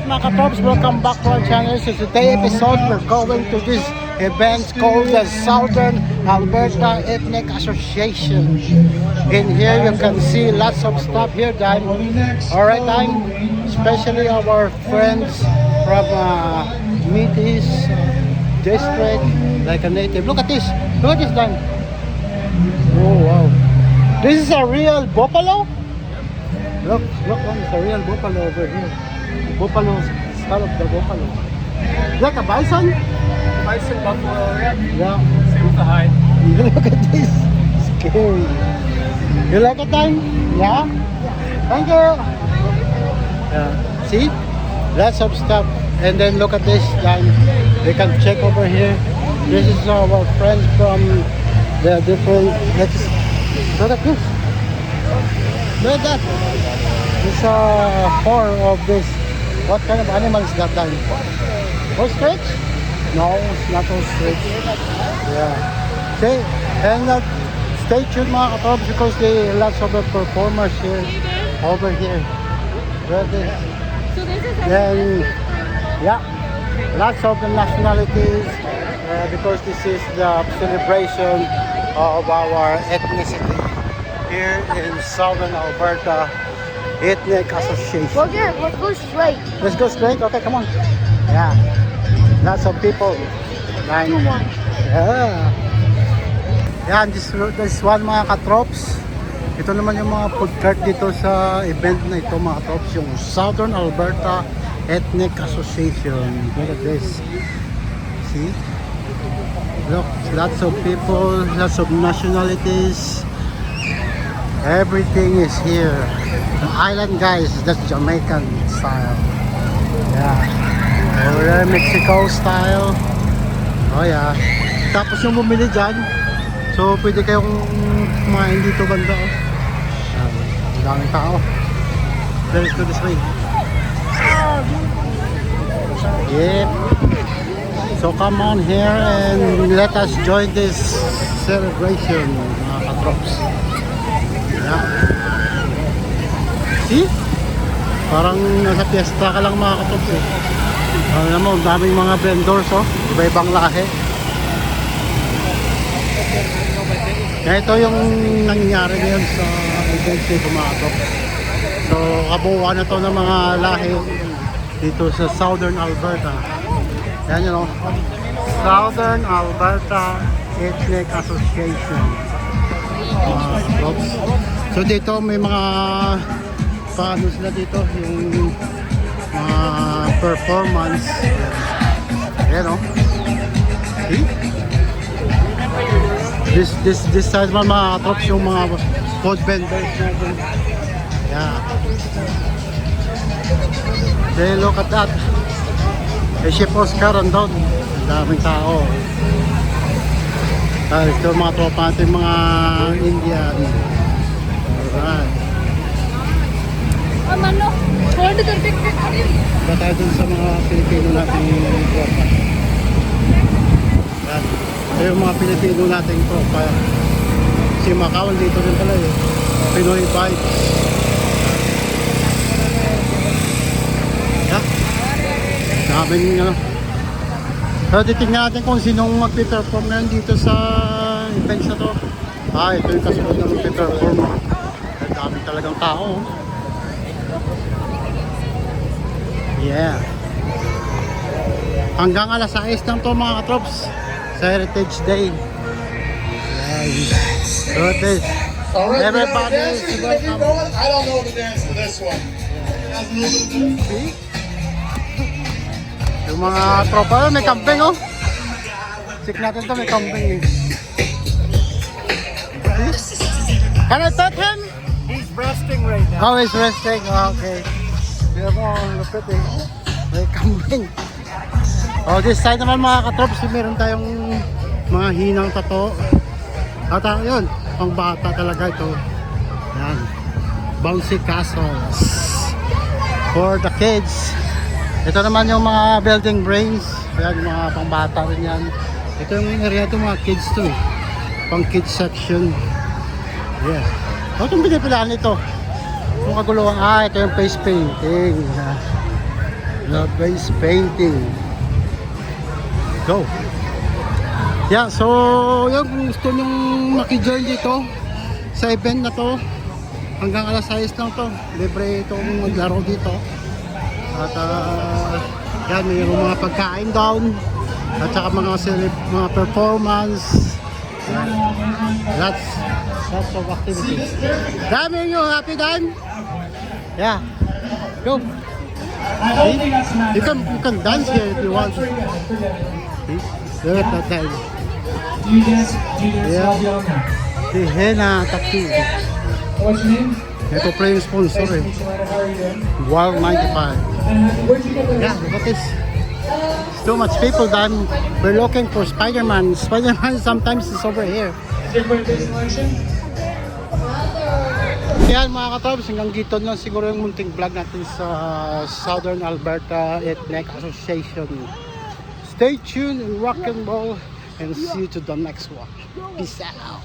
mga katrops, welcome back to our channel. So today episode, we're going to this event called the Southern Alberta Ethnic Association. In here you can see lots of stuff here, Dan. Alright, Dan, especially our friends from Métis district, like a native. Look at this, Dan. Oh wow, this is a real buffalo. Look, it's a real buffalo over here. Buffalo, skull of the buffalo. Like a bison? Bison, buffalo, yeah. Yeah. Same with the hide. Look at this. Scary. You like it, time? Yeah? Thank you. Yeah. See? Lots of stuff. And then look at this, Dan. We can check over here. This is our friends from the different... Look at this. Look at that. It's a horn of this. What kind of animal is that, Dan? Ostrich? No, it's not ostrich. Yeah. See? And stay tuned, mga katrops, because there are lots of the performers here, over here. Look at this. So this is Then, yeah, lots of the nationalities, because this is the celebration of our ethnicity here in Southern Alberta Ethnic Association. well, good. Let's go straight. Let's go straight? Okay, come on. Yeah. Lots of people. Nine. Yeah. Yan, this one, mga katrops. Ito naman yung mga food cart dito sa event na ito, mga katrops. Yung Southern Alberta Ethnic Association. Look at this. See? Look, lots of people, lots of nationalities. Everything is here. The island guys, that's Jamaican style. Yeah. Over there, Mexico style. Oh yeah. Tapos yung bumili dyan, so pwede kayong kumain dito banda. Oh. Ang daming tao. Let's go this way. Yep. So come on here and let us join this celebration, mga katrops. Yeah. See? Parang nasa fiesta ka lang, mga katrops eh. Alam mo, daming mga vendors, oh. Iba-ibang lahi. Kaya ito yung nangyayari ngayon sa event dito, mga katrops. So kabuuan na to ng mga lahi dito sa Southern Alberta. Yan yun, oh. Southern Alberta Ethnic Association. So dito may mga paano sila dito, yung mga performance. Ayan, oh. See? This side man, mga katrops, yung mga food vendors natin. Yeah. Okay, look at that. Eh, Chef Oscar andun. Ang daming tao. Ito mga tropa natin, mga Indian. Alright. Mano, hold the picture. Ba tayo dun sa mga Pilipino natin tropa. Yan. Ito yung mga Pilipino natin tropa. Si Macau dito din pala eh. Pinoy vibes. Yan. Daming ano. So titignan natin kung sinong magpe-perform ngayon dito sa events na to. Ito yung kasunod na magpe-perform. Ang dami talagang tao. Yeah. Hanggang alas 6 lang to, mga katrops, sa Heritage Day. Yes. So this. Everybody is welcome. I don't know the dance to this one. See? Yung mga tropa, may camping, oh. Check natin to, may camping eh. Can I touch him? He's resting right now. Oh, he's resting. Oh, okay. Hindi mo, ang lupit eh. May camping. Oh, this side naman, mga katrops, meron tayong mga hinang tato. At yun, pang bata talaga ito. Yan. Bouncy castles. For the kids. Ito naman yung mga building brains. Yan, yung mga pang bata rin yan. Ito yung area ito, mga kids to eh. Pang kids section. Yeah. Ano itong pinipilaan ito? Yung kaguluhan, ito yung face painting. The base painting. Go. Yeah, so yung kung gusto nyong makijoin dito sa event na to, hanggang alas 6 lang to. Libre itong maglaro dito. At yan, mayroong mga pagkain down. At saka mga performance. Lots of activities. Dami nyo, happy Dan? Yeah. Go. See? You can dance here if you want. See? Look at that time. Yeah. Si Hena Taki. What's your name? Ito pa yung sponsor eh. Wild 95. Yeah, look at this. It's too much people done. We're looking for Spider-Man. Spider-Man sometimes is over here. Is there for this selection? Yan mga katrobs, hanggang dito lang siguro yung munting vlog natin sa Southern Alberta Ethnic Association. Stay tuned and rock and roll and see you to the next one. Peace out.